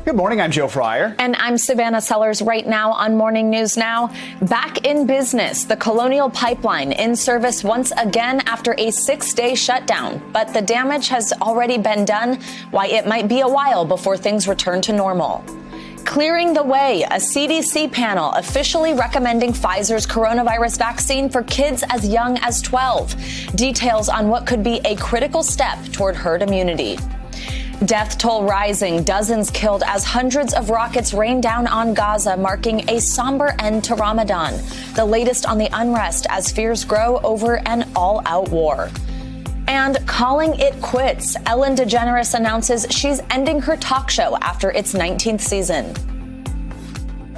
Good morning, I'm Joe Fryer. And I'm Savannah Sellers. Right now on Morning News Now, back in business, the Colonial Pipeline in service once again after a 6-day shutdown. But the damage has already been done, why it might be a while before things return to normal. Clearing the way, a CDC panel officially recommending Pfizer's coronavirus vaccine for kids as young as 12. Details on what could be a critical step toward herd immunity. Death toll rising, dozens killed as hundreds of rockets rain down on Gaza, marking a somber end to Ramadan. The latest on the unrest as fears grow over an all-out war. And calling it quits, Ellen Degeneres announces she's ending her talk show after its 19th season.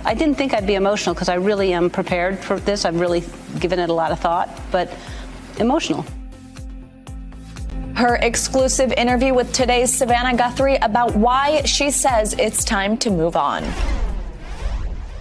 I didn't think I'd be emotional because I really am prepared for this. I've really given it a lot of thought, but emotional. Her exclusive interview with today's Savannah Guthrie about why she says it's time to move on.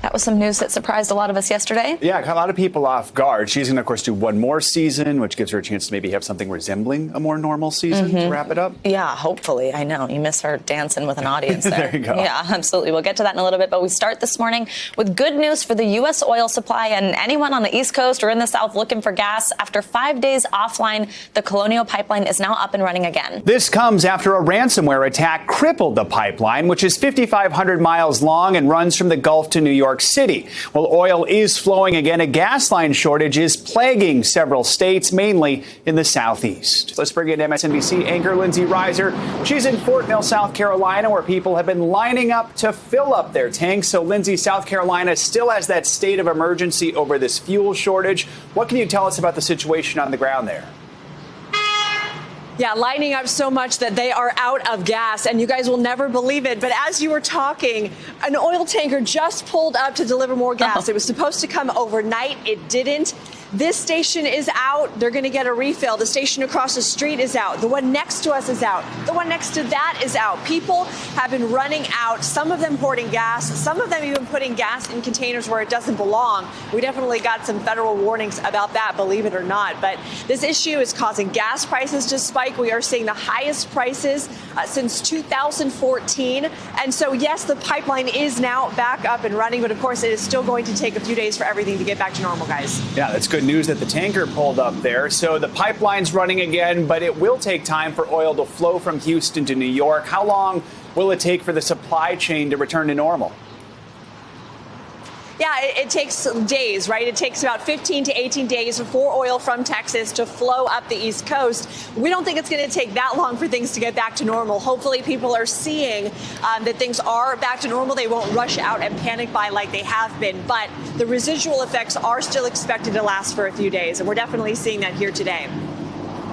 That was some news that surprised a lot of us yesterday. Yeah, caught a lot of people off guard. She's going to, of course, do one more season, which gives her a chance to maybe have something resembling a more normal season to wrap it up. Yeah, hopefully. I know. You miss her dancing with an audience there. There you go. Yeah, absolutely. We'll get to that in a little bit. But we start this morning with good news for the U.S. oil supply and anyone on the East Coast or in the South looking for gas. After 5 days offline, the Colonial Pipeline is now up and running again. This comes after a ransomware attack crippled the pipeline, which is 5,500 miles long and runs from the Gulf to New York City. Well, oil is flowing again. A gas line shortage is plaguing several states, mainly in the southeast. Let's bring in MSNBC anchor Lindsay Reiser. She's in Fort Mill, South Carolina, where people have been lining up to fill up their tanks. So, Lindsay, South Carolina still has that state of emergency over this fuel shortage. What can you tell us about the situation on the ground there? Yeah, lining up so much that they are out of gas, and you guys will never believe it. But as you were talking, an oil tanker just pulled up to deliver more gas. It was supposed to come overnight. It didn't. This station is out. They're going to get a refill. The station across the street is out. The one next to us is out. The one next to that is out. People have been running out, some of them hoarding gas, some of them even putting gas in containers where it doesn't belong. We definitely got some federal warnings about that, believe it or not. But this issue is causing gas prices to spike. We are seeing the highest prices since 2014. And so, yes, the pipeline is now back up and running. But, of course, it is still going to take a few days for everything to get back to normal, guys. Yeah, that's good news that the tanker pulled up there. So the pipeline's running again, but it will take time for oil to flow from Houston to New York. How long will it take for the supply chain to return to normal? Yeah, it takes days, right? It takes about 15 to 18 days for oil from Texas to flow up the East Coast. We don't think it's going to take that long for things to get back to normal. Hopefully people are seeing that things are back to normal. They won't rush out and panic buy like they have been. But the residual effects are still expected to last for a few days. And we're definitely seeing that here today.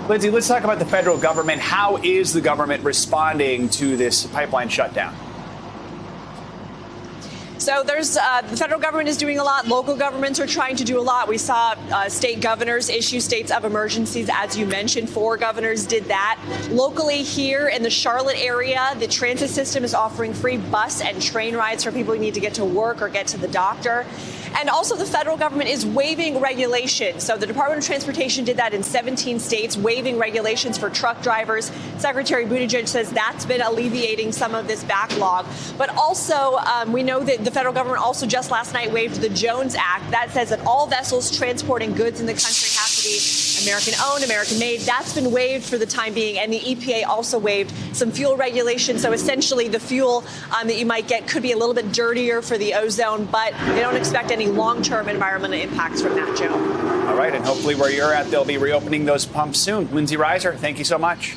Lindsay, let's talk about the federal government. How is the government responding to this pipeline shutdown? So the federal government is doing a lot. Local governments are trying to do a lot. We saw state governors issue states of emergencies, as you mentioned. 4 governors did that. Locally here in the Charlotte area, the transit system is offering free bus and train rides for people who need to get to work or get to the doctor. And also the federal government is waiving regulations. So the Department of Transportation did that in 17 states, waiving regulations for truck drivers. Secretary Buttigieg says that's been alleviating some of this backlog. But also we know that the federal government also just last night waived the Jones Act. That says that all vessels transporting goods in the country have to be American-owned, American-made. That's been waived for the time being. And the EPA also waived some fuel regulations. So essentially the fuel that you might get could be a little bit dirtier for the ozone, but they don't expect any long-term environmental impacts from that, Joe. All right, and hopefully where you're at, they'll be reopening those pumps soon. Lindsay Reiser, thank you so much.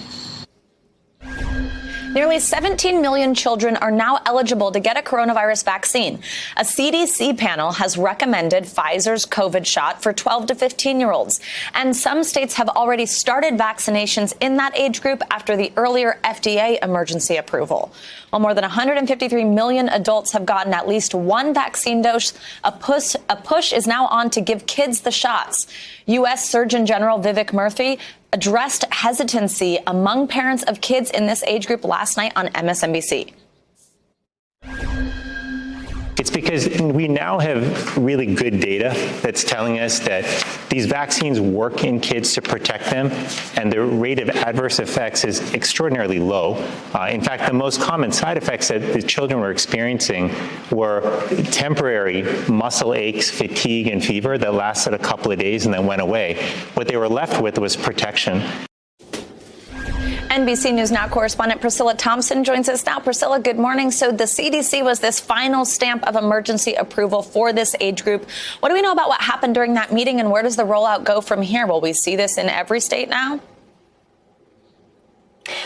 Nearly 17 million children are now eligible to get a coronavirus vaccine. A CDC panel has recommended Pfizer's COVID shot for 12 to 15-year-olds. And some states have already started vaccinations in that age group after the earlier FDA emergency approval. While more than 153 million adults have gotten at least one vaccine dose, a push is now on to give kids the shots. U.S. Surgeon General Vivek Murthy addressed hesitancy among parents of kids in this age group last night on MSNBC. It's because we now have really good data that's telling us that these vaccines work in kids to protect them, and the rate of adverse effects is extraordinarily low. In fact, the most common side effects that the children were experiencing were temporary muscle aches, fatigue, and fever that lasted a couple of days and then went away. What they were left with was protection. NBC News Now correspondent Priscilla Thompson joins us now. Priscilla, good morning. So the CDC was this final stamp of emergency approval for this age group. What do we know about what happened during that meeting, and where does the rollout go from here? Will we see this in every state now?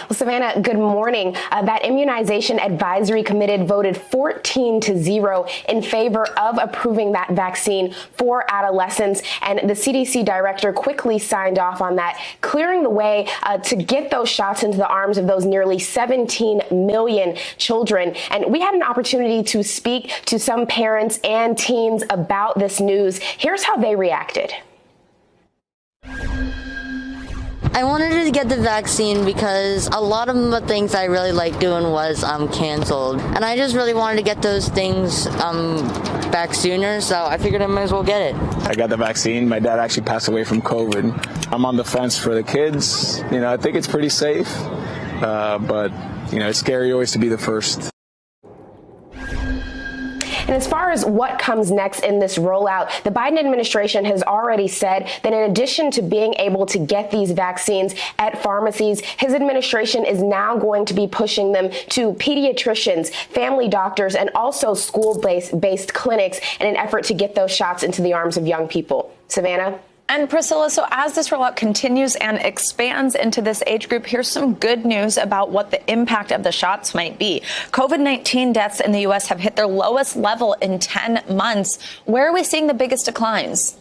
Well, Savannah, good morning. That immunization advisory committee voted 14-0 in favor of approving that vaccine for adolescents. And the CDC director quickly signed off on that, clearing the way to get those shots into the arms of those nearly 17 million children. And we had an opportunity to speak to some parents and teens about this news. Here's how they reacted. I wanted to get the vaccine because a lot of the things I really liked doing was canceled. And I just really wanted to get those things back sooner, so I figured I might as well get it. I got the vaccine. My dad actually passed away from COVID. I'm on the fence for the kids. You know, I think it's pretty safe, but, you know, it's scary always to be the first. And as far as what comes next in this rollout, the Biden administration has already said that in addition to being able to get these vaccines at pharmacies, his administration is now going to be pushing them to pediatricians, family doctors, and also school-based clinics in an effort to get those shots into the arms of young people. Savannah? And Priscilla, so as this rollout continues and expands into this age group, here's some good news about what the impact of the shots might be. COVID-19 deaths in the U.S. have hit their lowest level in 10 months. Where are we seeing the biggest declines?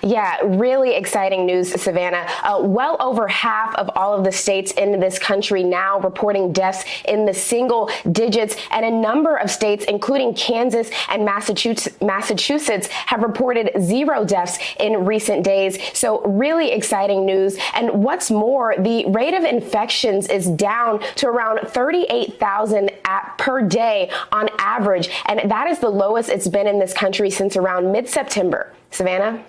Yeah, really exciting news, Savannah. Well over half of all of the states in this country now reporting deaths in the single digits, and a number of states, including Kansas and Massachusetts, have reported 0 deaths in recent days. So really exciting news. And what's more, the rate of infections is down to around 38,000 per day on average, and that is the lowest it's been in this country since around mid-September. Savannah?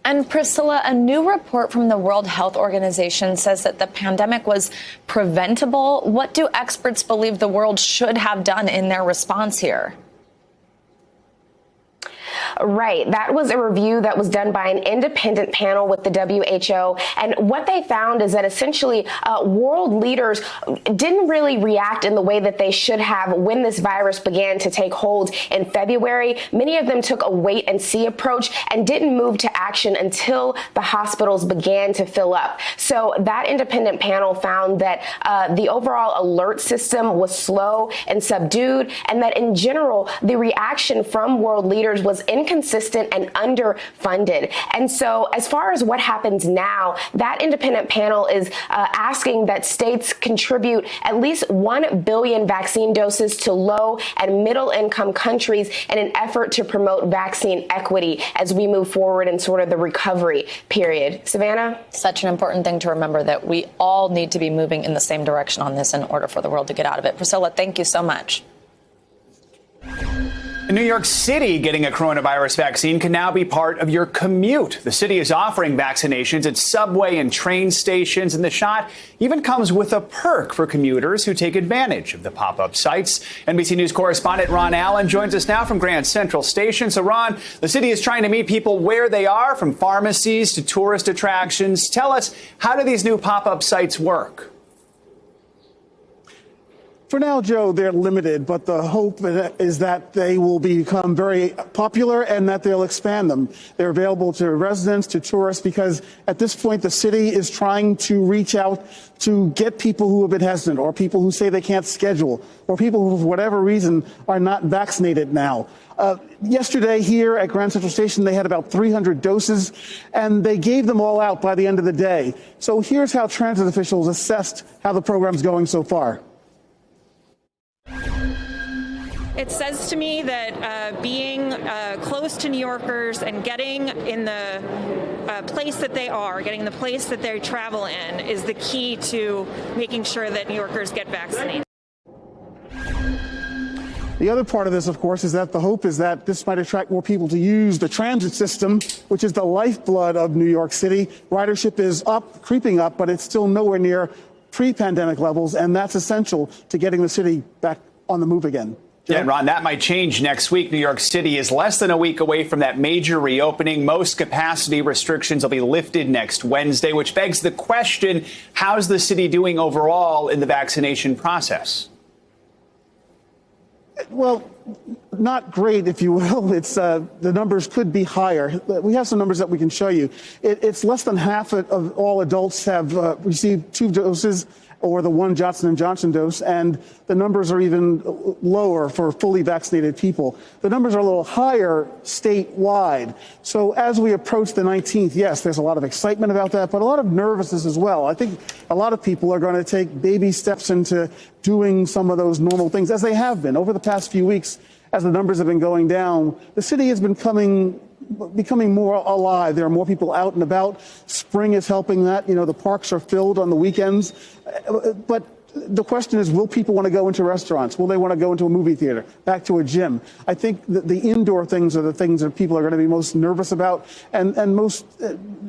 And Priscilla, a new report from the World Health Organization says that the pandemic was preventable. What do experts believe the world should have done in their response here? Right. That was a review that was done by an independent panel with the WHO. And what they found is that essentially world leaders didn't really react in the way that they should have when this virus began to take hold in February. Many of them took a wait and see approach and didn't move to action until the hospitals began to fill up. So that independent panel found that the overall alert system was slow and subdued, and that in general, the reaction from world leaders was inconsistent and underfunded. And so as far as what happens now, that independent panel is asking that states contribute at least 1 billion vaccine doses to low and middle income countries in an effort to promote vaccine equity as we move forward in sort of the recovery period. Savannah? Such an important thing to remember, that we all need to be moving in the same direction on this in order for the world to get out of it. Priscilla, thank you so much. In New York City, getting a coronavirus vaccine can now be part of your commute. The city is offering vaccinations at subway and train stations, and the shot even comes with a perk for commuters who take advantage of the pop-up sites. NBC News correspondent Ron Allen joins us now from Grand Central Station. So, Ron, the city is trying to meet people where they are, from pharmacies to tourist attractions. Tell us, how do these new pop-up sites work? For now, Joe, they're limited, but the hope is that they will become very popular and that they'll expand them. They're available to residents, to tourists, because at this point, the city is trying to reach out to get people who have been hesitant, or people who say they can't schedule, or people who, for whatever reason, are not vaccinated now. Yesterday here at Grand Central Station, they had about 300 doses, and they gave them all out by the end of the day. So here's how transit officials assessed how the program's going so far. It says to me that being close to New Yorkers and getting in the place that they are, getting the place that they travel in, is the key to making sure that New Yorkers get vaccinated. The other part of this, of course, is that the hope is that this might attract more people to use the transit system, which is the lifeblood of New York City. Ridership is up, creeping up, but it's still nowhere near pre-pandemic levels, and that's essential to getting the city back on the move again. Yeah, and Ron, that might change next week. New York City is less than a week away from that major reopening. Most capacity restrictions will be lifted next Wednesday, which begs the question, how's the city doing overall in the vaccination process? Well, not great, if you will. It's the numbers could be higher. We have some numbers that we can show you. It's less than half of all adults have received 2 doses or the 1 Johnson & Johnson dose, and the numbers are even lower for fully vaccinated people. The numbers are a little higher statewide. So as we approach the 19th, yes, there's a lot of excitement about that, but a lot of nervousness as well. I think a lot of people are going to take baby steps into doing some of those normal things, as they have been over the past few weeks. As the numbers have been going down, the city has been becoming more alive. There are more people out and about. Spring is helping that. You know, the parks are filled on the weekends. But the question is, will people want to go into restaurants? Will they want to go into a movie theater, back to a gym? I think that the indoor things are the things that people are going to be most nervous about and most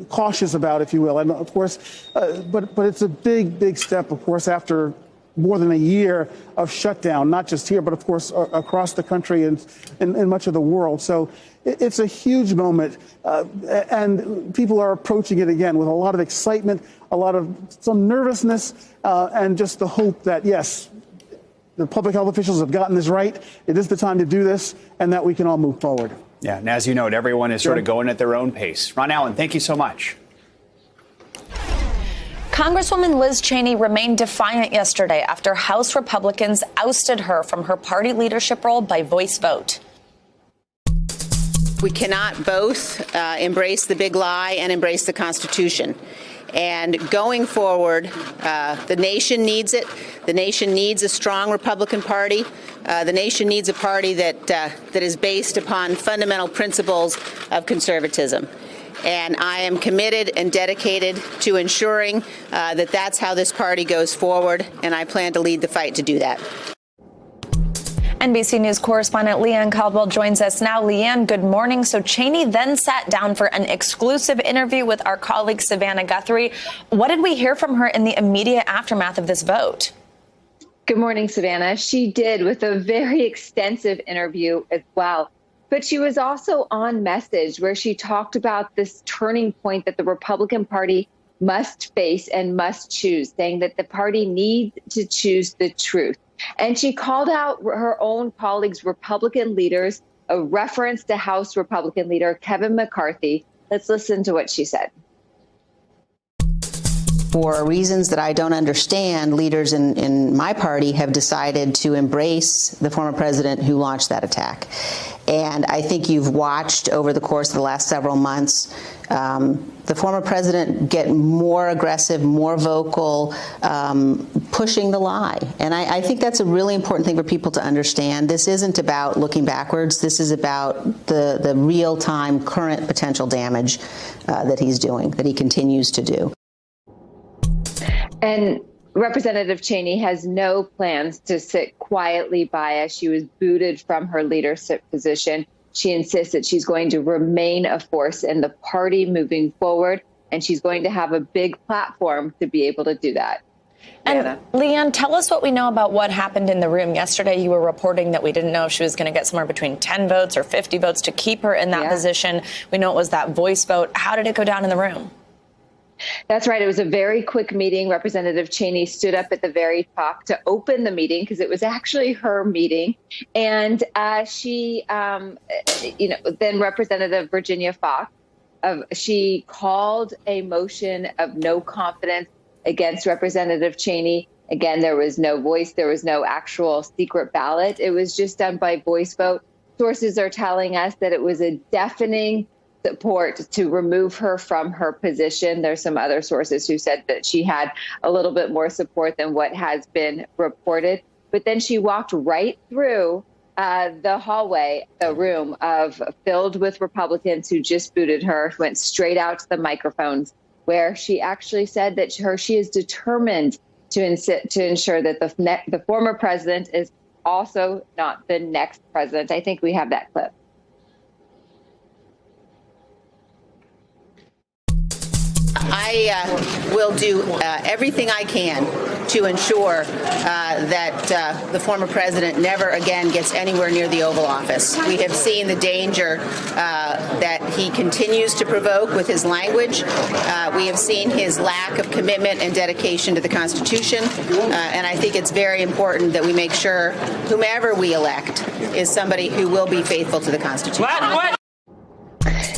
cautious about, if you will. And of course, but it's a big step, of course, after more than a year of shutdown, not just here, but of course across the country and in much of the world. So it's a huge moment, and people are approaching it again with a lot of excitement, some nervousness, and just the hope that, yes, the public health officials have gotten this right. It is the time to do this, and that we can all move forward. Yeah, and as you note, everyone is sort of going at their own pace. Ron Allen, thank you so much. Congresswoman Liz Cheney remained defiant yesterday after House Republicans ousted her from her party leadership role by voice vote. We cannot both embrace the big lie and embrace the Constitution. And going forward, the nation needs it. The nation needs a strong Republican Party. The nation needs a party that is based upon fundamental principles of conservatism. And I am committed and dedicated to ensuring that that's how this party goes forward, and I plan to lead the fight to do that. NBC News correspondent Leanne Caldwell joins us now. Leanne, good morning. So Cheney then sat down for an exclusive interview with our colleague Savannah Guthrie. What did we hear from her in the immediate aftermath of this vote? Good morning, Savannah. She did, with a very extensive interview as well. But she was also on message, where she talked about this turning point that the Republican Party must face and must choose, saying that the party needs to choose the truth. And she called out her own colleagues, Republican leaders, a reference to House Republican leader Kevin McCarthy. Let's listen to what she said. For reasons that I don't understand, leaders in my party have decided to embrace the former president who launched that attack. And I think you've watched over the course of the last several months the former president get more aggressive, more vocal, pushing the lie. And I think that's a really important thing for people to understand. This isn't about looking backwards. This is about the real-time current potential damage that he's doing, that he continues to do. And Representative Cheney has no plans to sit quietly by as she was booted from her leadership position. She insists that she's going to remain a force in the party moving forward, and she's going to have a big platform to be able to do that. And Leanne, tell us what we know about what happened in the room. Yesterday, you were reporting that we didn't know if she was going to get somewhere between 10 votes or 50 votes to keep her in that position. We know it was that voice vote. How did it go down in the room? That's right. It was a very quick meeting. Representative Cheney stood up at the very top to open the meeting because it was actually her meeting. And she, then Representative Virginia Foxx, she called a motion of no confidence against Representative Cheney. Again, there was no voice. There was no actual secret ballot. It was just done by voice vote. Sources are telling us that it was a deafening support to remove her from her position. There's some other sources who said that she had a little bit more support than what has been reported. But then she walked right through the hallway, the room filled with Republicans who just booted her, went straight out to the microphones, where she actually said that she is determined to ensure that the former president is also not the next president. I think we have that clip. I will do everything I can to ensure that the former president never again gets anywhere near the Oval Office. We have seen the danger that he continues to provoke with his language. We have seen his lack of commitment and dedication to the Constitution. And I think it's very important that we make sure whomever we elect is somebody who will be faithful to the Constitution. What?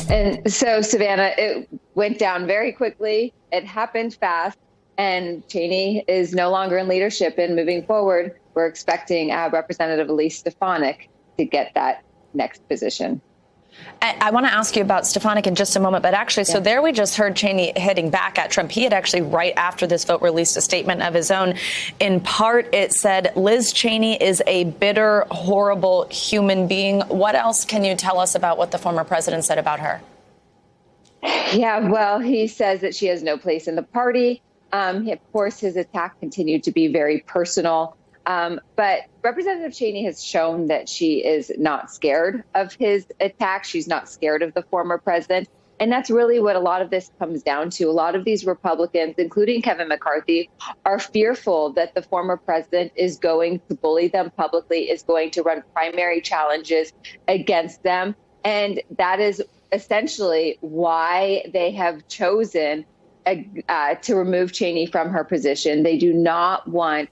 And so, Savannah, it went down very quickly. It happened fast. And Cheney is no longer in leadership. And moving forward, we're expecting Representative Elise Stefanik to get that next position. I want to ask you about Stefanik in just a moment, but actually, so there we just heard Cheney hitting back at Trump. He had actually, right after this vote, released a statement of his own. In part, it said, Liz Cheney is a bitter, horrible human being. What else can you tell us about what the former president said about her? Yeah, well, he says that she has no place in the party. Of course, his attack continued to be very personal. But Representative Cheney has shown that she is not scared of his attack. She's not scared of the former president. And that's really what a lot of this comes down to. A lot of these Republicans, including Kevin McCarthy, are fearful that the former president is going to bully them publicly, is going to run primary challenges against them. And that is essentially why they have chosen to remove Cheney from her position. They do not want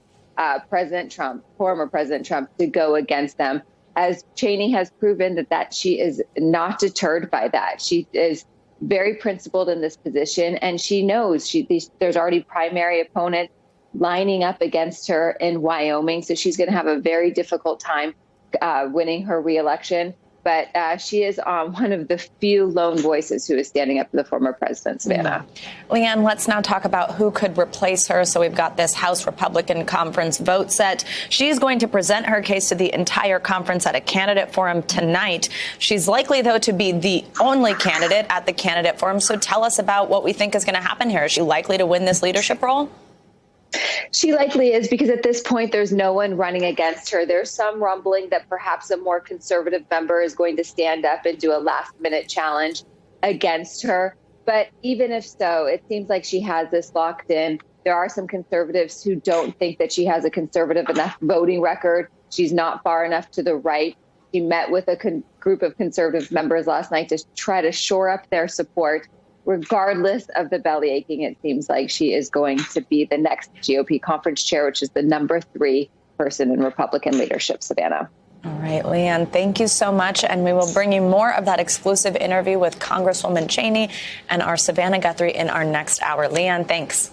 President Trump, former President Trump, to go against them, as Cheney has proven that she is not deterred by that. She is very principled in this position, and she knows there's already primary opponents lining up against her in Wyoming, so she's going to have a very difficult time winning her reelection. But she is one of the few lone voices who is standing up for the former president, Savannah. Leanne, let's now talk about who could replace her. So we've got this House Republican Conference vote set. She's going to present her case to the entire conference at a candidate forum tonight. She's likely, though, to be the only candidate at the candidate forum. So tell us about what we think is going to happen here. Is she likely to win this leadership role? She likely is, because at this point, there's no one running against her. There's some rumbling that perhaps a more conservative member is going to stand up and do a last-minute challenge against her. But even if so, it seems like she has this locked in. There are some conservatives who don't think that she has a conservative enough voting record. She's not far enough to the right. She met with a group of conservative members last night to try to shore up their support. Regardless of the belly aching, it seems like she is going to be the next GOP conference chair, which is the number 3 person in Republican leadership, Savannah. All right, Leanne, thank you so much. And we will bring you more of that exclusive interview with Congresswoman Cheney and our Savannah Guthrie in our next hour. Leanne, thanks.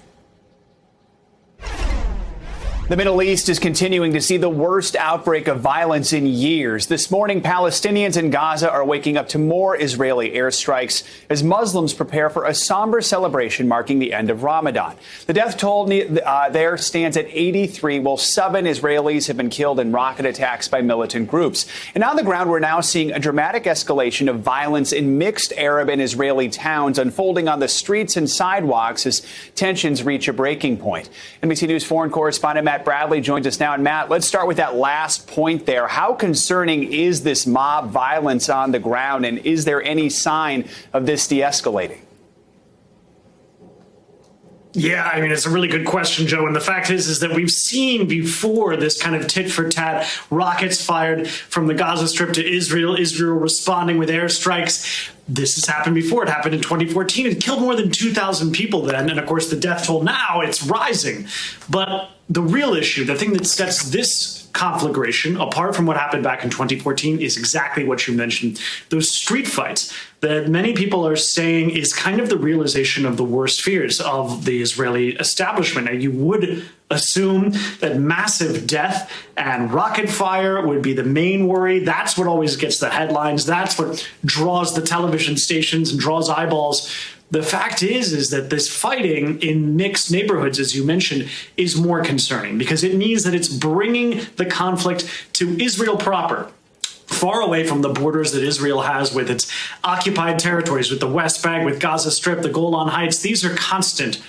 The Middle East is continuing to see the worst outbreak of violence in years. This morning, Palestinians in Gaza are waking up to more Israeli airstrikes as Muslims prepare for a somber celebration marking the end of Ramadan. The death toll there stands at 83, while 7 Israelis have been killed in rocket attacks by militant groups. And on the ground, we're now seeing a dramatic escalation of violence in mixed Arab and Israeli towns unfolding on the streets and sidewalks as tensions reach a breaking point. NBC News foreign correspondent Matt Bradley joins us now. And Matt, let's start with that last point there. How concerning is this mob violence on the ground, and is there any sign of this de-escalating? Yeah, I mean, it's a really good question, Joe. And the fact is that we've seen before this kind of tit for tat, rockets fired from the Gaza Strip to Israel, Israel responding with airstrikes. This has happened before. It happened in 2014. It killed more than 2,000 people then. And of course, the death toll now, it's rising. But the real issue, the thing that sets this conflagration apart from what happened back in 2014, is exactly what you mentioned. Those street fights that many people are saying is kind of the realization of the worst fears of the Israeli establishment. And you would assume that massive death and rocket fire would be the main worry. That's what always gets the headlines. That's what draws the television stations and draws eyeballs. The fact is that this fighting in mixed neighborhoods, as you mentioned, is more concerning because it means that it's bringing the conflict to Israel proper, far away from the borders that Israel has with its occupied territories, with the West Bank, with Gaza Strip, the Golan Heights. These are constant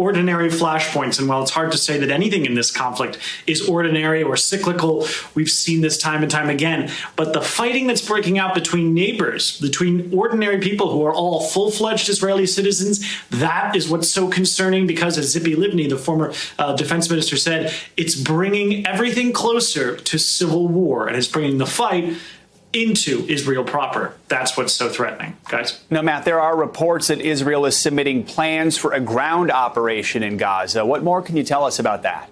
ordinary flashpoints. And while it's hard to say that anything in this conflict is ordinary or cyclical, we've seen this time and time again. But the fighting that's breaking out between neighbors, between ordinary people who are all full-fledged Israeli citizens, that is what's so concerning, because as Zippy Livni, the former defense minister, said, it's bringing everything closer to civil war, and it's bringing the fight into Israel proper. That's what's so threatening, guys. Now, Matt, there are reports that Israel is submitting plans for a ground operation in Gaza. What more can you tell us about that?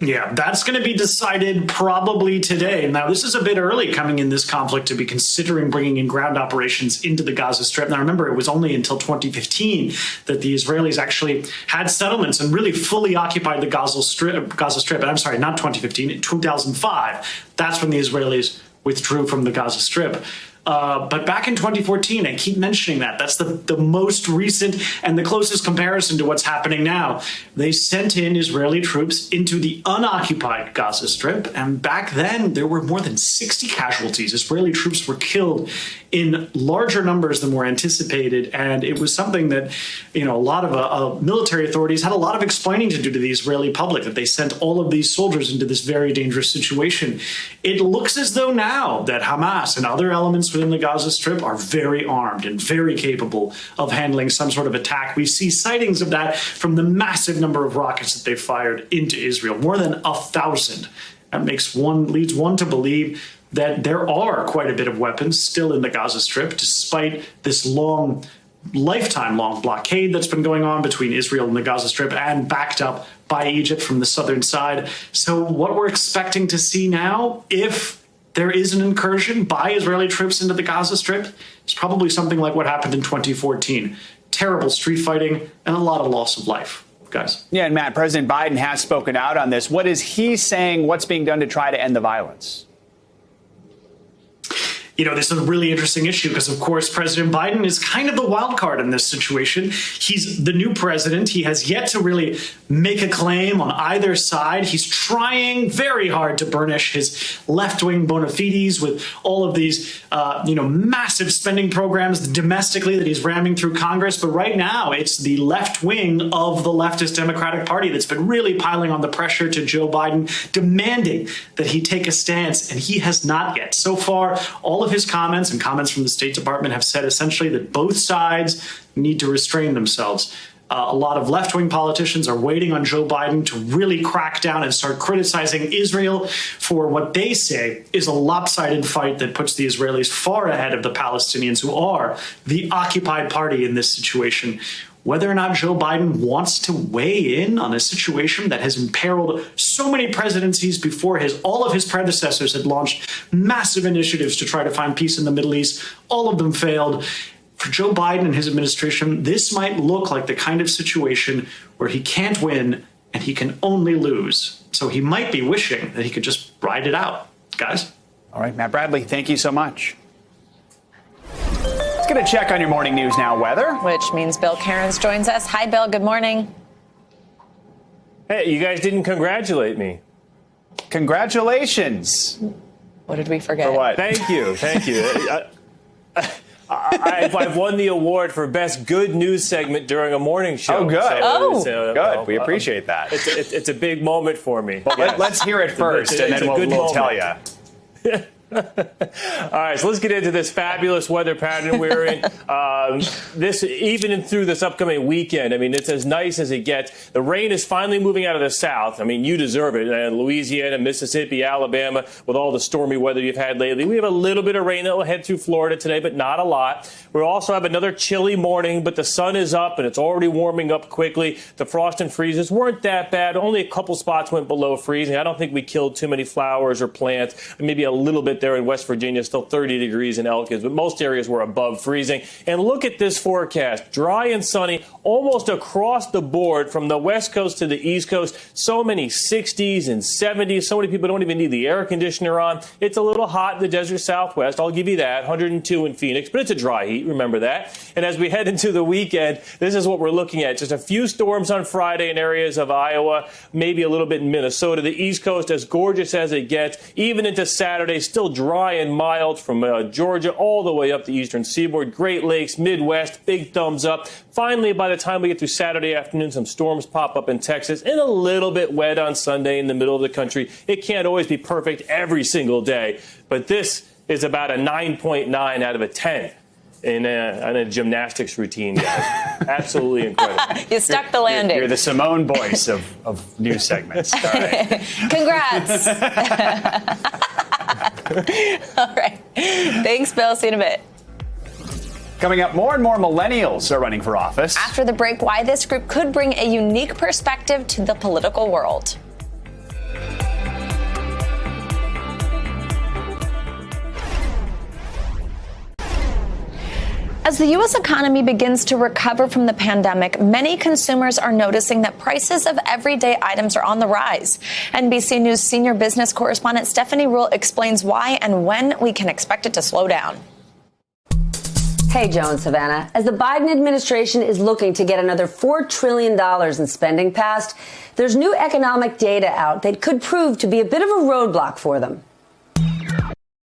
Yeah, that's going to be decided probably today. Now, this is a bit early coming in this conflict to be considering bringing in ground operations into the Gaza Strip. Now, remember, it was only until 2015 that the Israelis actually had settlements and really fully occupied the Gaza Strip. And I'm sorry, not 2015, in 2005. That's when the Israelis withdrew from the Gaza Strip. But back in 2014, I keep mentioning that. That's the most recent and the closest comparison to what's happening now. They sent in Israeli troops into the unoccupied Gaza Strip. And back then, there were more than 60 casualties. Israeli troops were killed in larger numbers than were anticipated. And it was something that, a lot of military authorities had a lot of explaining to do to the Israeli public, that they sent all of these soldiers into this very dangerous situation. It looks as though now that Hamas and other elements within the Gaza Strip are very armed and very capable of handling some sort of attack. We see sightings of that from the massive number of rockets that they fired into Israel, more than 1,000. That leads one to believe that there are quite a bit of weapons still in the Gaza Strip, despite this lifetime-long blockade that's been going on between Israel and the Gaza Strip, and backed up by Egypt from the southern side. So what we're expecting to see now, if there is an incursion by Israeli troops into the Gaza Strip, is probably something like what happened in 2014. Terrible street fighting and a lot of loss of life, guys. Yeah, and Matt, President Biden has spoken out on this. What is he saying? What's being done to try to end the violence? This is a really interesting issue because, of course, President Biden is kind of the wild card in this situation. He's the new president. He has yet to really make a claim on either side. He's trying very hard to burnish his left-wing bona fides with all of these, massive spending programs domestically that he's ramming through Congress. But right now, it's the left wing of the leftist Democratic Party that's been really piling on the pressure to Joe Biden, demanding that he take a stance, and he has not yet. So far, all of his comments and comments from the State Department have said essentially that both sides need to restrain themselves. A lot of left-wing politicians are waiting on Joe Biden to really crack down and start criticizing Israel for what they say is a lopsided fight that puts the Israelis far ahead of the Palestinians, who are the occupied party in this situation. Whether or not Joe Biden wants to weigh in on a situation that has imperiled so many presidencies before all of his predecessors had launched massive initiatives to try to find peace in the Middle East. All of them failed. For Joe Biden and his administration, this might look like the kind of situation where he can't win and he can only lose. So he might be wishing that he could just ride it out. Guys? All right, Matt Bradley, thank you so much. Let's get a check on your morning news now weather. Which means Bill Cairns joins us. Hi, Bill. Good morning. Hey, you guys didn't congratulate me. Congratulations. What did we forget? For what? Thank you. Thank you. I've won the award for best good news segment during a morning show. Oh, good. So, good. We appreciate that. It's a big moment for me. Well, let's hear it first, and then we'll tell you. All right, so let's get into this fabulous weather pattern we're in. Even through this upcoming weekend, I mean, it's as nice as it gets. The rain is finally moving out of the south. I mean, you deserve it. Louisiana, Mississippi, Alabama, with all the stormy weather you've had lately. We have a little bit of rain that will head through Florida today, but not a lot. We'll also have another chilly morning, but the sun is up, and it's already warming up quickly. The frost and freezes weren't that bad. Only a couple spots went below freezing. I don't think we killed too many flowers or plants. Maybe a little bit there in West Virginia, still 30 degrees in Elkins, but most areas were above freezing. And look at this forecast. Dry and sunny almost across the board from the West Coast to the East Coast. So many 60s and 70s. So many people don't even need the air conditioner on. It's a little hot in the desert Southwest. I'll give you that. 102 in Phoenix, but it's a dry heat. Remember that. And as we head into the weekend, this is what we're looking at. Just a few storms on Friday in areas of Iowa, maybe a little bit in Minnesota. The East Coast, as gorgeous as it gets. Even into Saturday, still dry and mild from Georgia all the way up the eastern seaboard, Great Lakes, Midwest, big thumbs up. Finally, by the time we get through Saturday afternoon, some storms pop up in Texas and a little bit wet on Sunday in the middle of the country. It can't always be perfect every single day, but this is about a 9.9 out of a 10. In a gymnastics routine, guys. Absolutely incredible. You stuck the landing. You're the Simone Boyce of news segments. All right. Congrats. All right. Thanks, Bill. See you in a bit. Coming up, more and more millennials are running for office. After the break, why this group could bring a unique perspective to the political world. As the U.S. economy begins to recover from the pandemic, many consumers are noticing that prices of everyday items are on the rise. NBC News senior business correspondent Stephanie Ruhle explains why and when we can expect it to slow down. Hey, Joe and Savannah. As the Biden administration is looking to get another $4 trillion in spending passed, there's new economic data out that could prove to be a bit of a roadblock for them.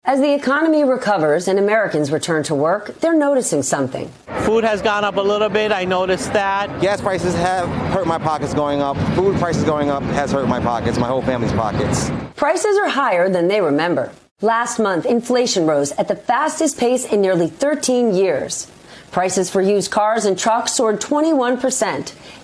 As the economy recovers and Americans return to work, they're noticing something. Food has gone up a little bit. I noticed that. Gas prices have hurt my pockets going up. Food prices going up has hurt my pockets, my whole family's pockets. Prices are higher than they remember. Last month, inflation rose at the fastest pace in nearly 13 years. Prices for used cars and trucks soared 21%.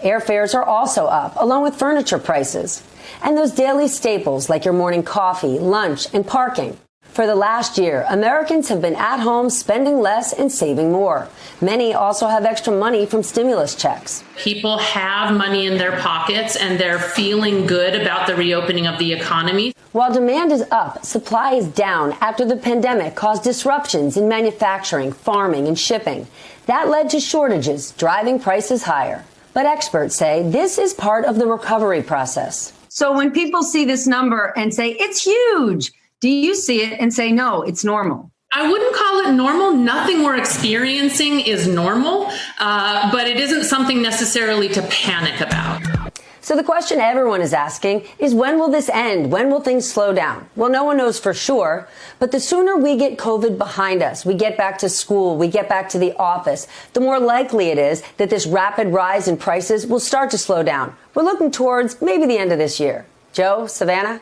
Airfares are also up, along with furniture prices. And those daily staples like your morning coffee, lunch, and parking. For the last year, Americans have been at home spending less and saving more. Many also have extra money from stimulus checks. People have money in their pockets and they're feeling good about the reopening of the economy. While demand is up, supply is down after the pandemic caused disruptions in manufacturing, farming, and shipping. That led to shortages, driving prices higher. But experts say this is part of the recovery process. So when people see this number and say, it's huge, do you see it and say, no, it's normal? I wouldn't call it normal. Nothing we're experiencing is normal, but it isn't something necessarily to panic about. So the question everyone is asking is, when will this end? When will things slow down? Well, no one knows for sure, but the sooner we get COVID behind us, we get back to school, we get back to the office, the more likely it is that this rapid rise in prices will start to slow down. We're looking towards maybe the end of this year. Joe, Savannah?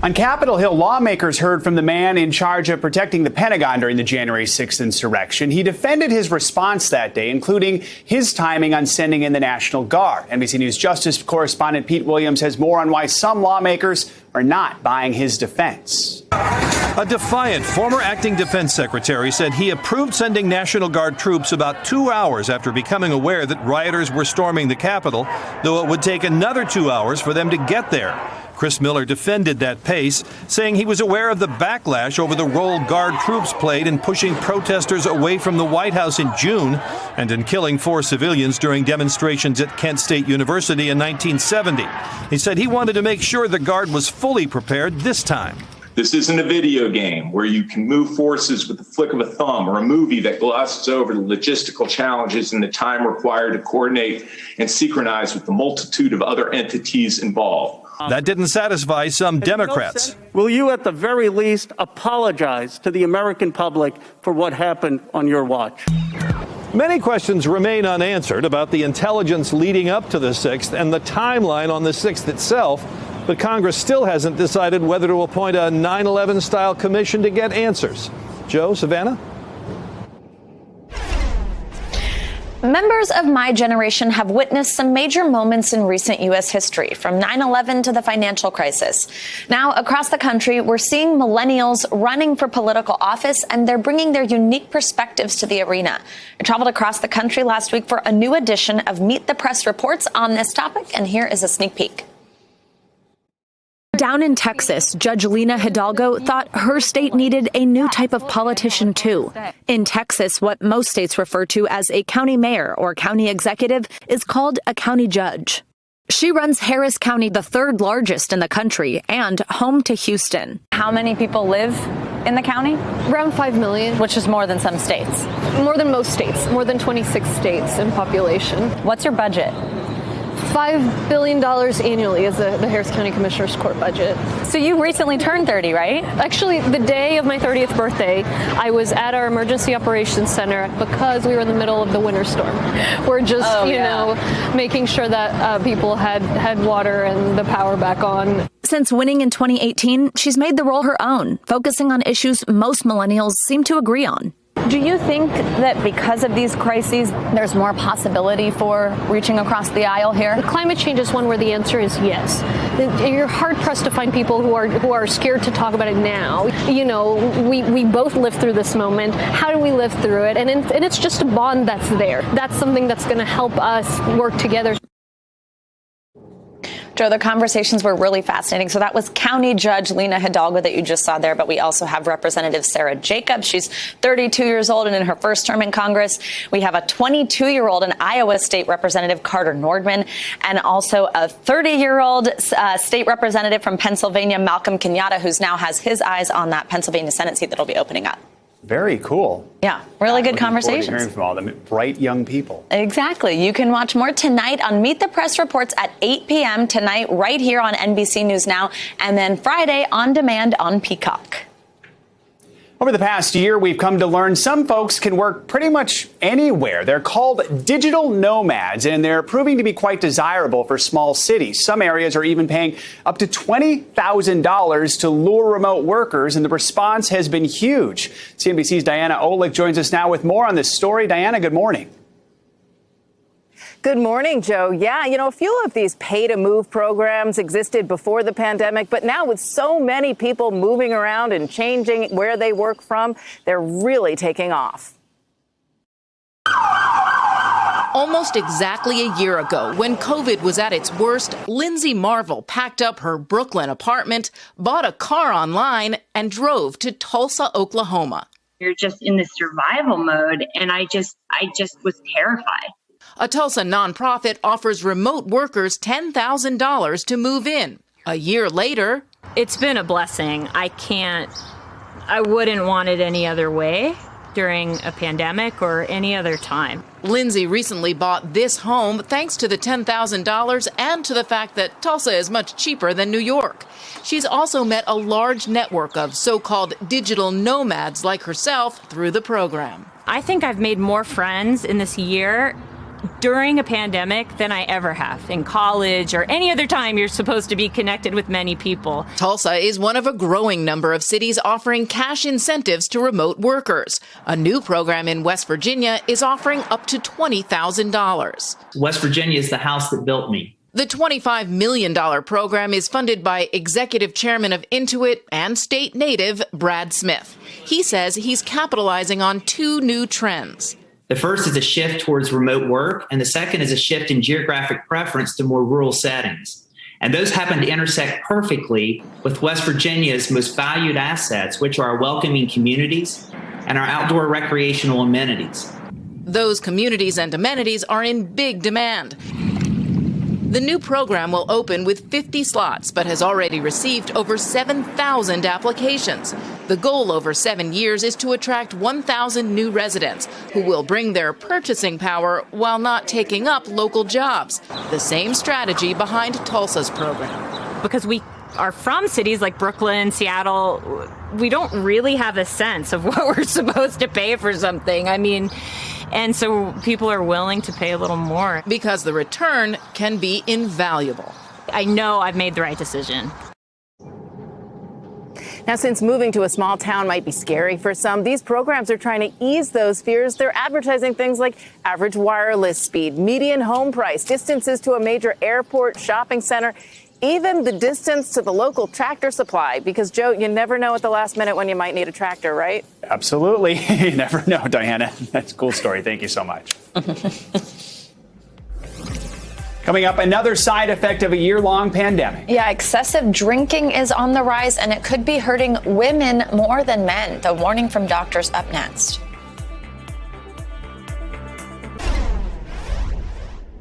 On Capitol Hill, lawmakers heard from the man in charge of protecting the Pentagon during the January 6th insurrection. He defended his response that day, including his timing on sending in the National Guard. NBC News Justice correspondent Pete Williams has more on why some lawmakers are not buying his defense. A defiant former acting defense secretary said he approved sending National Guard troops about 2 hours after becoming aware that rioters were storming the Capitol, though it would take another 2 hours for them to get there. Chris Miller defended that pace, saying he was aware of the backlash over the role Guard troops played in pushing protesters away from the White House in June and in killing 4 civilians during demonstrations at Kent State University in 1970. He said he wanted to make sure the Guard was fully prepared this time. This isn't a video game where you can move forces with the flick of a thumb, or a movie that glosses over the logistical challenges and the time required to coordinate and synchronize with the multitude of other entities involved. That didn't satisfy some Democrats. Will you at the very least apologize to the American public for what happened on your watch? Many questions remain unanswered about the intelligence leading up to the 6th and the timeline on the 6th itself, but Congress still hasn't decided whether to appoint a 9/11-style commission to get answers. Joe, Savannah? Members of my generation have witnessed some major moments in recent U.S. history, from 9/11 to the financial crisis. Now, across the country, we're seeing millennials running for political office, and they're bringing their unique perspectives to the arena. I traveled across the country last week for a new edition of Meet the Press reports on this topic, and here is a sneak peek. Down in Texas, Judge Lina Hidalgo thought her state needed a new type of politician, too. In Texas, what most states refer to as a county mayor or county executive is called a county judge. She runs Harris County, the third largest in the country and home to Houston. How many people live in the county? Around 5 million. Which is more than some states. More than most states, more than 26 states in population. What's your budget? $5 billion annually is the Harris County Commissioner's Court budget. So you recently turned 30, right? Actually, the day of my 30th birthday, I was at our emergency operations center because we were in the middle of the winter storm. We're just, making sure that people had water and the power back on. Since winning in 2018, she's made the role her own, focusing on issues most millennials seem to agree on. Do you think that because of these crises, there's more possibility for reaching across the aisle here? The climate change is one where the answer is yes. You're hard pressed to find people who are scared to talk about it now. You know, we both lived through this moment. How do we live through it? And it's just a bond that's there. That's something that's going to help us work together. Joe, the conversations were really fascinating. So that was County Judge Lena Hidalgo that you just saw there. But we also have Representative Sarah Jacobs. She's 32 years old and in her first term in Congress. We have a 22-year-old and Iowa State Representative Carter Nordman, and also a 30-year-old state representative from Pennsylvania, Malcolm Kenyatta, who's now has his eyes on that Pennsylvania Senate seat that'll be opening up. Very cool. Yeah, really good conversations. Hearing from all them bright young people. Exactly. You can watch more tonight on Meet the Press Reports at 8 p.m. tonight right here on NBC News Now, and then Friday on demand on Peacock. Over the past year, we've come to learn some folks can work pretty much anywhere. They're called digital nomads, and they're proving to be quite desirable for small cities. Some areas are even paying up to $20,000 to lure remote workers, and the response has been huge. CNBC's Diana Olick joins us now with more on this story. Diana, good morning. Good morning, Joe. Yeah, a few of these pay-to-move programs existed before the pandemic, but now with so many people moving around and changing where they work from, they're really taking off. Almost exactly a year ago, when COVID was at its worst, Lindsay Marvel packed up her Brooklyn apartment, bought a car online, and drove to Tulsa, Oklahoma. You're just in this survival mode, and I just was terrified. A Tulsa nonprofit offers remote workers $10,000 to move in. A year later, it's been a blessing. I wouldn't want it any other way during a pandemic or any other time. Lindsay recently bought this home thanks to the $10,000 and to the fact that Tulsa is much cheaper than New York. She's also met a large network of so-called digital nomads like herself through the program. I think I've made more friends in this year during a pandemic than I ever have in college or any other time you're supposed to be connected with many people. Tulsa is one of a growing number of cities offering cash incentives to remote workers. A new program in West Virginia is offering up to $20,000. West Virginia is the house that built me. The $25 million program is funded by executive chairman of Intuit and state native Brad Smith. He says he's capitalizing on two new trends. The first is a shift towards remote work, and the second is a shift in geographic preference to more rural settings. And those happen to intersect perfectly with West Virginia's most valued assets, which are our welcoming communities and our outdoor recreational amenities. Those communities and amenities are in big demand. The new program will open with 50 slots, but has already received over 7,000 applications. The goal over 7 years is to attract 1,000 new residents who will bring their purchasing power while not taking up local jobs. The same strategy behind Tulsa's program. Because we are from cities like Brooklyn, Seattle, we don't really have a sense of what we're supposed to pay for something. And so people are willing to pay a little more. Because the return can be invaluable. I know I've made the right decision. Now, since moving to a small town might be scary for some, these programs are trying to ease those fears. They're advertising things like average wireless speed, median home price, distances to a major airport, shopping center, even the distance to the local tractor supply. Because, Joe, you never know at the last minute when you might need a tractor, right? Absolutely. You never know, Diana. That's a cool story. Thank you so much. Coming up, another side effect of a year-long pandemic. Yeah, excessive drinking is on the rise, and it could be hurting women more than men. The warning from doctors up next.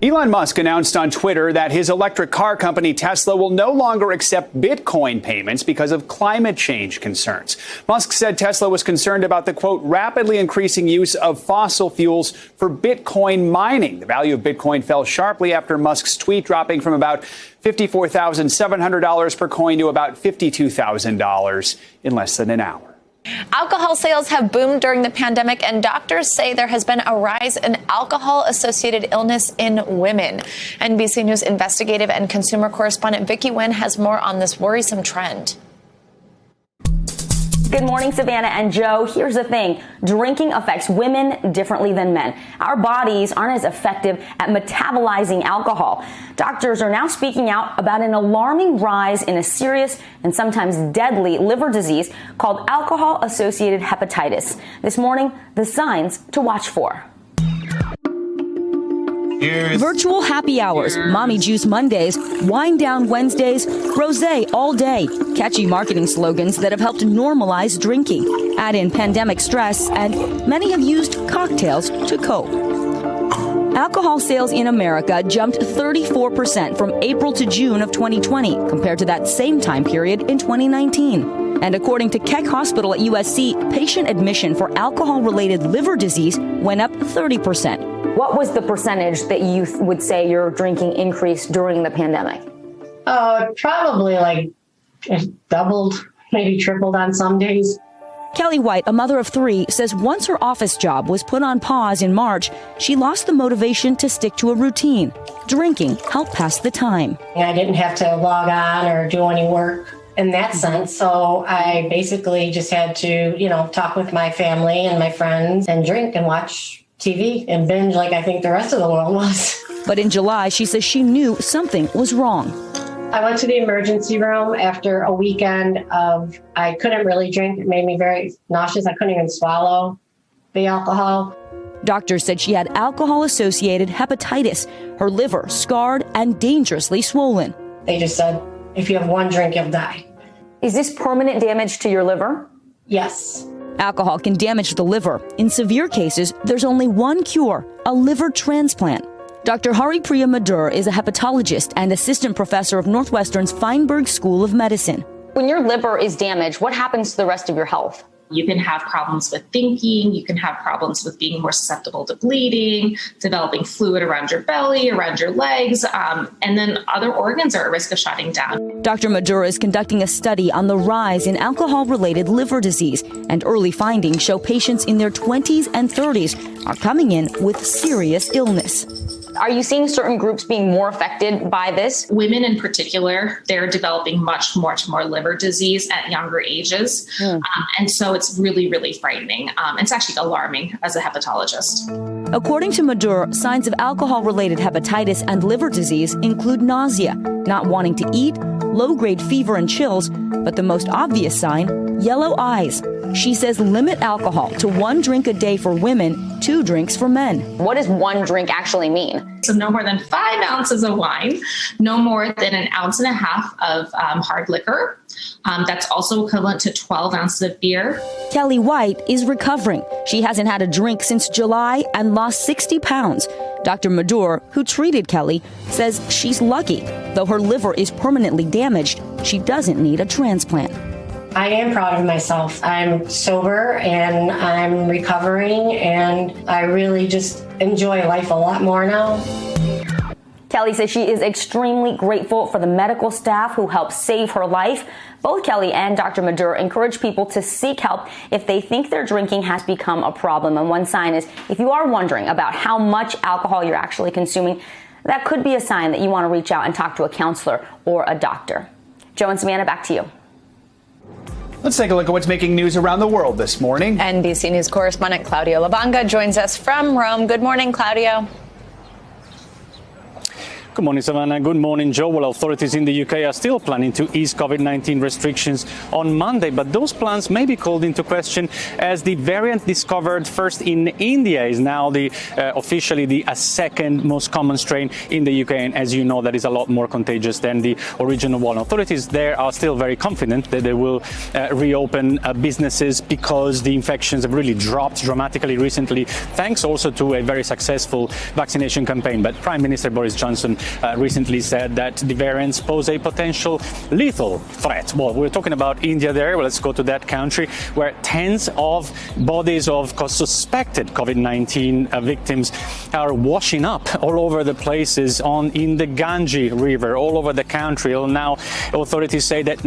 Elon Musk announced on Twitter that his electric car company Tesla will no longer accept Bitcoin payments because of climate change concerns. Musk said Tesla was concerned about the, quote, rapidly increasing use of fossil fuels for Bitcoin mining. The value of Bitcoin fell sharply after Musk's tweet, dropping from about $54,700 per coin to about $52,000 in less than an hour. Alcohol sales have boomed during the pandemic, and doctors say there has been a rise in alcohol-associated illness in women. NBC News investigative and consumer correspondent Vicki Nguyen has more on this worrisome trend. Good morning, Savannah and Joe. Here's the thing. Drinking affects women differently than men. Our bodies aren't as effective at metabolizing alcohol. Doctors are now speaking out about an alarming rise in a serious and sometimes deadly liver disease called alcohol-associated hepatitis. This morning, the signs to watch for. Cheers. Virtual happy hours, Mommy Juice Mondays, Wind Down Wednesdays, Rosé all day. Catchy marketing slogans that have helped normalize drinking. Add in pandemic stress, and many have used cocktails to cope. Alcohol sales in America jumped 34% from April to June of 2020 compared to that same time period in 2019. And according to Keck Hospital at USC, patient admission for alcohol-related liver disease went up 30%. What was the percentage that you would say your drinking increased during the pandemic? Probably like doubled, maybe tripled on some days. Kelly White, a mother of 3, says once her office job was put on pause in March, she lost the motivation to stick to a routine. Drinking helped pass the time. I didn't have to log on or do any work in that sense. So I basically just had to, talk with my family and my friends and drink and watch TV and binge like I think the rest of the world was. But in July, she says she knew something was wrong. I went to the emergency room after a weekend of I couldn't really drink. It made me very nauseous. I couldn't even swallow the alcohol. Doctors said she had alcohol-associated hepatitis, her liver scarred and dangerously swollen. They just said, if you have one drink, you'll die. Is this permanent damage to your liver? Yes. Alcohol can damage the liver. In severe cases, there's only one cure, a liver transplant. Dr. Haripriya Madur is a hepatologist and assistant professor of Northwestern's Feinberg School of Medicine. When your liver is damaged, what happens to the rest of your health? You can have problems with thinking. You can have problems with being more susceptible to bleeding, developing fluid around your belly, around your legs, and then other organs are at risk of shutting down. Dr. Madura is conducting a study on the rise in alcohol-related liver disease, and early findings show patients in their 20s and 30s are coming in with serious illness. Are you seeing certain groups being more affected by this? Women in particular, they're developing much more liver disease at younger ages. And so it's really, really frightening. It's actually alarming as a hepatologist. According to Madur, signs of alcohol-related hepatitis and liver disease include nausea, not wanting to eat, low-grade fever and chills, but the most obvious sign, yellow eyes. She says limit alcohol to 1 drink a day for women, 2 drinks for men. What does 1 drink actually mean? So no more than 5 ounces of wine, no more than 1.5 ounces of hard liquor. That's also equivalent to 12 ounces of beer. Kelly White is recovering. She hasn't had a drink since July and lost 60 pounds. Dr. Madur, who treated Kelly, says she's lucky. Though her liver is permanently damaged, she doesn't need a transplant. I am proud of myself. I'm sober and I'm recovering, and I really just enjoy life a lot more now. Kelly says she is extremely grateful for the medical staff who helped save her life. Both Kelly and Dr. Madur encourage people to seek help if they think their drinking has become a problem. And one sign is if you are wondering about how much alcohol you're actually consuming, that could be a sign that you want to reach out and talk to a counselor or a doctor. Joe and Savannah, back to you. Let's take a look at what's making news around the world this morning. NBC News correspondent Claudio Labanga joins us from Rome. Good morning, Claudio. Good morning, Savannah. Good morning, Joe. Well, authorities in the UK are still planning to ease COVID-19 restrictions on Monday, but those plans may be called into question as the variant discovered first in India is now officially the second most common strain in the UK. And as you know, that is a lot more contagious than the original one. Authorities there are still very confident that they will reopen businesses because the infections have really dropped dramatically recently, thanks also to a very successful vaccination campaign. But Prime Minister Boris Johnson recently said that the variants pose a potential lethal threat. Well, we're talking about India there. Well, let's go to that country where tens of bodies of suspected COVID-19 victims are washing up all over the places in the Ganges River, all over the country. Well, now authorities say that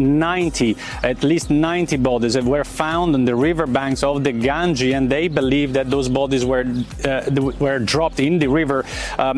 at least 90 bodies were found on the riverbanks of the Ganges, and they believe that those bodies were dropped in the river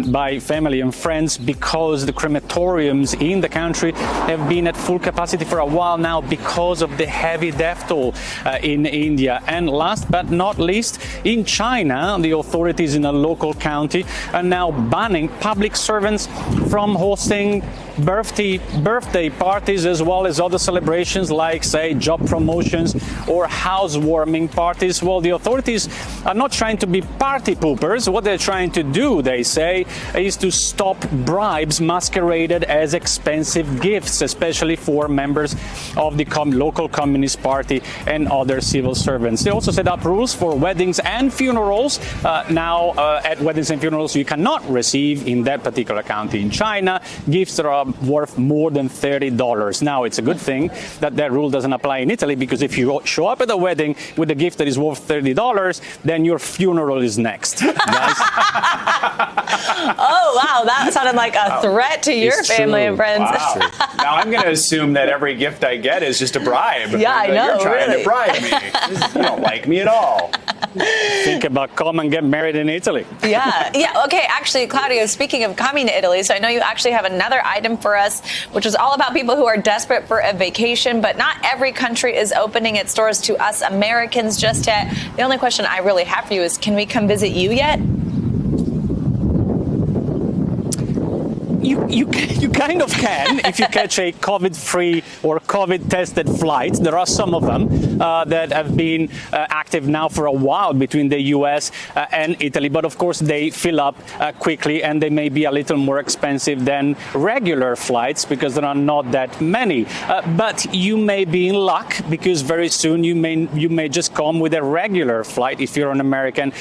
by family and friends because the crematoriums in the country have been at full capacity for a while now because of the heavy death toll in India. And last but not least, in China, the authorities in a local county are now banning public servants from hosting birthday parties as well as other celebrations like, say, job promotions or housewarming parties. Well, the authorities are not trying to be party poopers. What they're trying to do, they say, is to stop bribes masqueraded as expensive gifts, especially for members of the local Communist Party and other civil servants. They also set up rules for weddings and funerals. Now, at weddings and funerals, you cannot receive in that particular county in China gifts that are worth more than $30. Now, it's a good thing that that rule doesn't apply in Italy, because if you show up at a wedding with a gift that is worth $30, then your funeral is next. Guys? Oh, wow. That sounded like a threat to your family and friends. Wow. Now I'm going to assume that every gift I get is just a bribe. Yeah, I know. You're trying really. to bribe me. You don't like me at all. Think about come and get married in Italy. Yeah. Okay. Actually, Claudio, speaking of coming to Italy, so I know you actually have another item for us, which is all about people who are desperate for a vacation, but not every country is opening its doors to us Americans just yet. The only question I really have for you is, can we come visit you yet? You kind of can if you catch a COVID-free or COVID-tested flight. There are some of them that have been active now for a while between the U.S. And Italy. But of course, they fill up quickly, and they may be a little more expensive than regular flights because there are not that many. But you may be in luck, because very soon you may just come with a regular flight if you're an American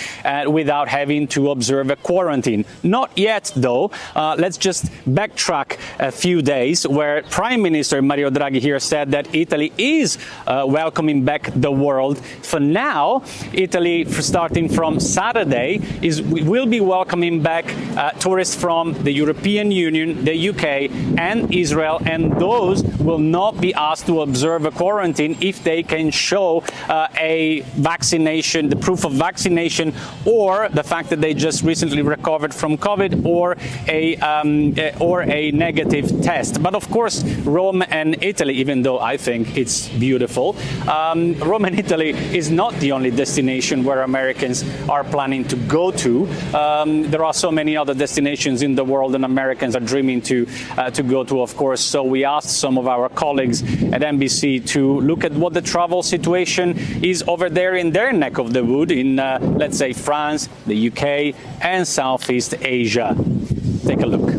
without having to observe a quarantine. Not yet, though. Let's just backtrack a few days, where Prime Minister Mario Draghi here said that Italy is welcoming back the world. For now, Italy, starting from Saturday, will be welcoming back tourists from the European Union, the UK, and Israel, and those will not be asked to observe a quarantine if they can show a vaccination, the proof of vaccination, or the fact that they just recently recovered from COVID, or a negative test. But of course, Rome and Italy, even though I think it's beautiful, Rome and Italy is not the only destination where Americans are planning to go to. There are so many other destinations in the world and Americans are dreaming to go to, of course. So we asked some of our colleagues at NBC to look at what the travel situation is over there in their neck of the wood in, let's say, France, the UK, and Southeast Asia. Take a look.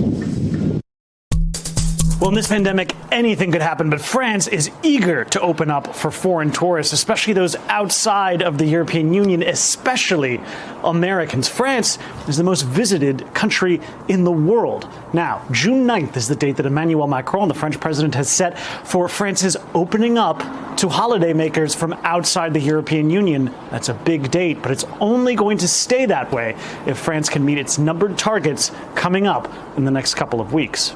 Well, in this pandemic, anything could happen, but France is eager to open up for foreign tourists, especially those outside of the European Union, especially Americans. France is the most visited country in the world. Now, June 9th is the date that Emmanuel Macron, the French president, has set for France's opening up to holidaymakers from outside the European Union. That's a big date, but it's only going to stay that way if France can meet its numbered targets coming up in the next couple of weeks.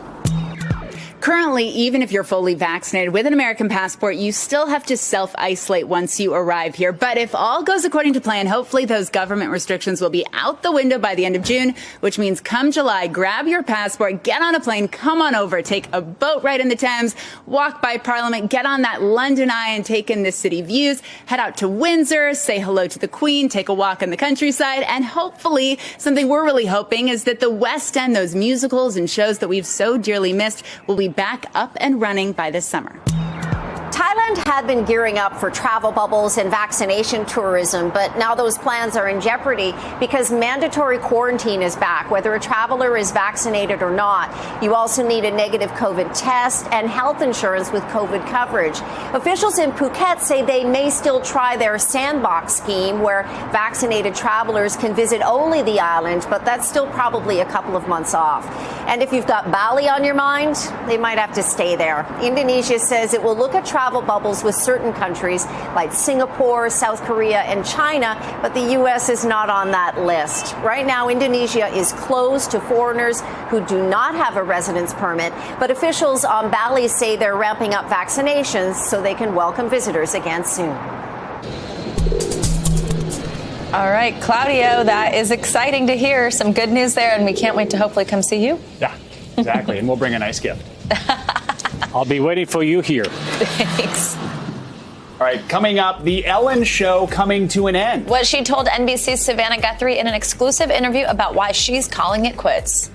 currently, even if you're fully vaccinated with an American passport, you still have to self-isolate once you arrive here. But if all goes according to plan, hopefully those government restrictions will be out the window by the end of June, which means come July, grab your passport, get on a plane, come on over, take a boat ride in the Thames, walk by Parliament, get on that London Eye and take in the city views, head out to Windsor, say hello to the Queen, take a walk in the countryside, and hopefully something we're really hoping is that the West End, those musicals and shows that we've so dearly missed, will be back up and running by this summer. Thailand had been gearing up for travel bubbles and vaccination tourism, but now those plans are in jeopardy because mandatory quarantine is back, whether a traveler is vaccinated or not. You also need a negative COVID test and health insurance with COVID coverage. Officials in Phuket say they may still try their sandbox scheme where vaccinated travelers can visit only the island, but that's still probably a couple of months off. And if you've got Bali on your mind, they might have to stay there. Indonesia says it will look at travel bubbles with certain countries like Singapore, South Korea, and China, but the U.S. is not on that list. Right now, Indonesia is closed to foreigners who do not have a residence permit, but officials on Bali say they're ramping up vaccinations so they can welcome visitors again soon. All right, Claudio, that is exciting to hear. Some good news there, and we can't wait to hopefully come see you. Yeah, exactly. And we'll bring a nice gift. I'll be waiting for you here. Thanks. All right, coming up, the Ellen Show coming to an end. What she told NBC's Savannah Guthrie in an exclusive interview about why she's calling it quits.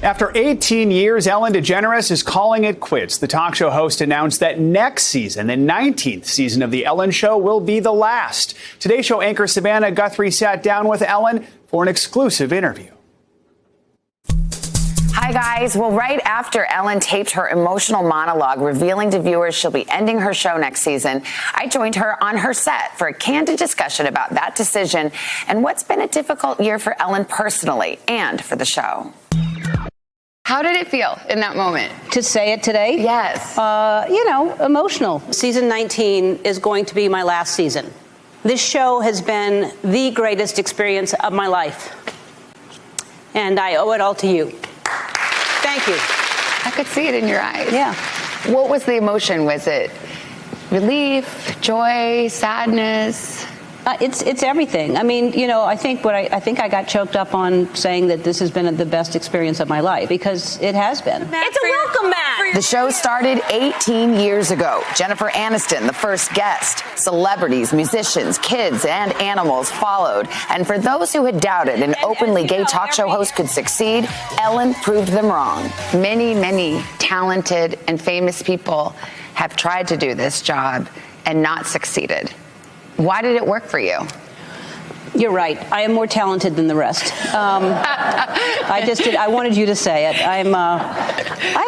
After 18 years, Ellen DeGeneres is calling it quits. The talk show host announced that next season, the 19th season of The Ellen Show, will be the last. Today Show anchor Savannah Guthrie sat down with Ellen for an exclusive interview. Hi, guys. Well, right after Ellen taped her emotional monologue revealing to viewers she'll be ending her show next season, I joined her on her set for a candid discussion about that decision and what's been a difficult year for Ellen personally and for the show. How did it feel in that moment? To say it today? Yes. Emotional. Season 19 is going to be my last season. This show has been the greatest experience of my life. And I owe it all to you. Thank you. I could see it in your eyes. Yeah. What was the emotion? Was it relief, joy, sadness? It's everything. I mean, I think I got choked up on saying that this has been the best experience of my life, because it has been. It's a welcome mat. The show started 18 years ago. Jennifer Aniston, the first guest. Celebrities, musicians, kids, and animals followed. And for those who had doubted an openly gay talk show host could succeed, Ellen proved them wrong. Many, many talented and famous people have tried to do this job and not succeeded. Why did it work for you? You're right. I am more talented than the rest. I wanted you to say it. I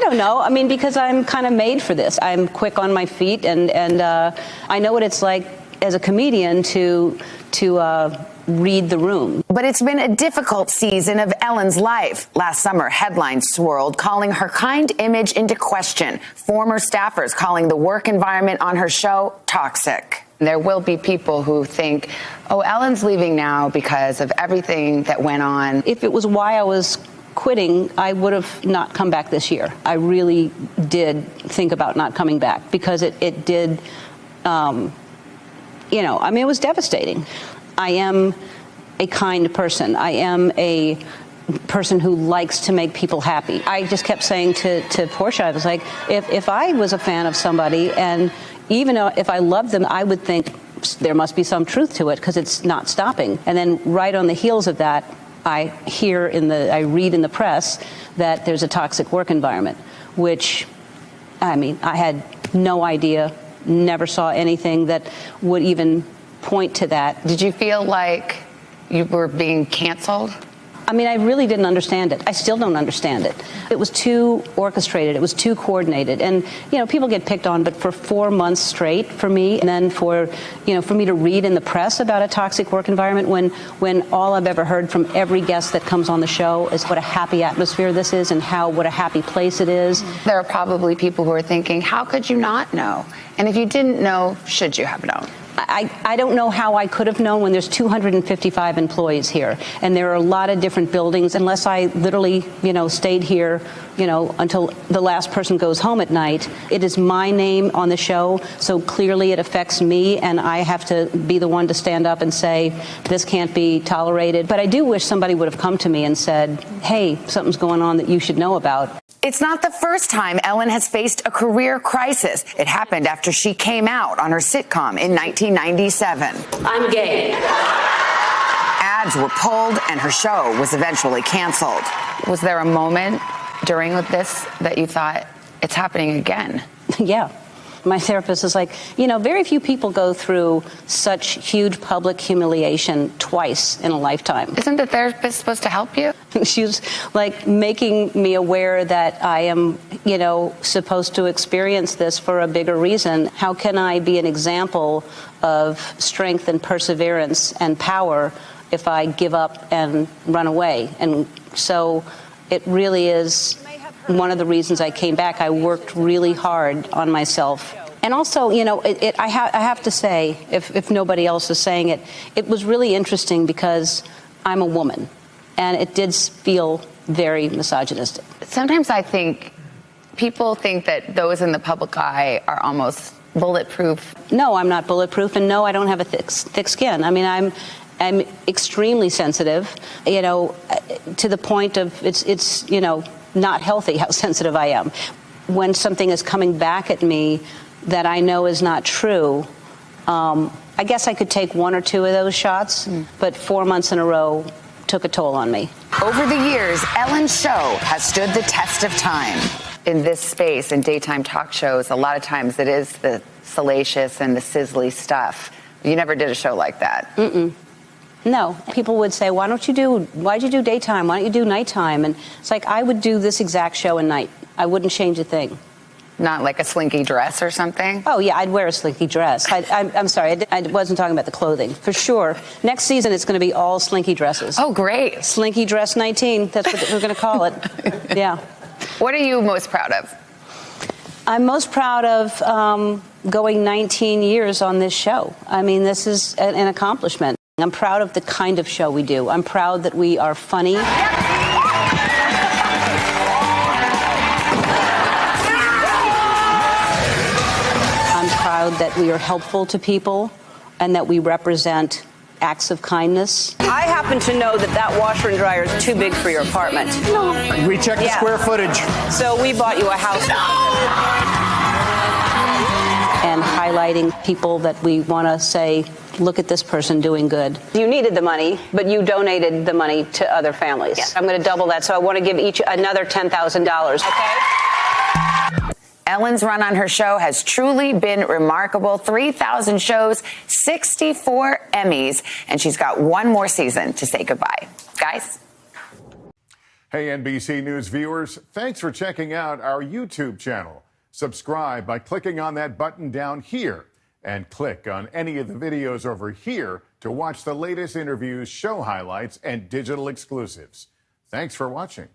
don't know. I mean, because I'm kind of made for this. I'm quick on my feet, and I know what it's like as a comedian to read the room. But it's been a difficult season of Ellen's life. Last summer, headlines swirled, calling her kind image into question. Former staffers calling the work environment on her show toxic. There will be people who think, oh, Ellen's leaving now because of everything that went on. If it was why I was quitting, I would have not come back this year. I really did think about not coming back, because it did, it was devastating. I am a kind person. I am a person who likes to make people happy. I just kept saying to Portia, I was like, if I was a fan of somebody, and even if I loved them, I would think there must be some truth to it, because it's not stopping. And then right on the heels of that, I read in the press that there's a toxic work environment, which, I had no idea, never saw anything that would even point to that. Did you feel like you were being canceled? I really didn't understand it. I still don't understand it. It was too orchestrated. It was too coordinated. And, people get picked on, but for 4 months straight for me, and then for me to read in the press about a toxic work environment when all I've ever heard from every guest that comes on the show is what a happy atmosphere this is and what a happy place it is. There are probably people who are thinking, how could you not know? And if you didn't know, should you have known? I don't know how I could have known when there's 255 employees here, and there are a lot of different buildings, unless I literally, stayed here, until the last person goes home at night. It is my name on the show, so clearly it affects me, and I have to be the one to stand up and say, this can't be tolerated. But I do wish somebody would have come to me and said, hey, something's going on that you should know about. It's not the first time Ellen has faced a career crisis. It happened after she came out on her sitcom in 1997. I'm gay. Ads were pulled and her show was eventually canceled. Was there a moment during this that you thought, it's happening again? Yeah. My therapist is like, very few people go through such huge public humiliation twice in a lifetime. Isn't the therapist supposed to help you? She's like making me aware that I am, supposed to experience this for a bigger reason. How can I be an example of strength and perseverance and power if I give up and run away? And so it really is one of the reasons I came back. I worked really hard on myself. And also, I have to say, if nobody else is saying it, it was really interesting because I'm a woman, and it did feel very misogynistic. Sometimes I think people think that those in the public eye are almost bulletproof. No, I'm not bulletproof, and no, I don't have a thick skin. I mean, I'm extremely sensitive, to the point of it's not healthy how sensitive I am. When something is coming back at me that I know is not true, I guess I could take one or two of those shots, but 4 months in a row took a toll on me. Over the years, Ellen's show has stood the test of time. In this space, in daytime talk shows, a lot of times it is the salacious and the sizzly stuff. You never did a show like that. Mm-mm. No. People would say, why'd you do daytime? Why don't you do nighttime? And it's like, I would do this exact show at night. I wouldn't change a thing. Not like a slinky dress or something? Oh, yeah, I'd wear a slinky dress. I'm sorry, I wasn't talking about the clothing. For sure. Next season, it's going to be all slinky dresses. Oh, great. Slinky dress 19. That's what we're going to call it. Yeah. What are you most proud of? I'm most proud of going 19 years on this show. I mean, this is an accomplishment. I'm proud of the kind of show we do. I'm proud that we are funny. I'm proud that we are helpful to people and that we represent acts of kindness. I happen to know that washer and dryer is too big for your apartment. No. We checked the square footage. So we bought you a house. And highlighting people that we want to say, look at this person doing good. You needed the money, but you donated the money to other families. Yes. I'm going to double that, so I want to give each another $10,000. Okay? Ellen's run on her show has truly been remarkable. 3,000 shows, 64 Emmys, and she's got one more season to say goodbye. Guys? Hey, NBC News viewers, thanks for checking out our YouTube channel. Subscribe by clicking on that button down here and click on any of the videos over here to watch the latest interviews, show highlights, and digital exclusives. Thanks for watching.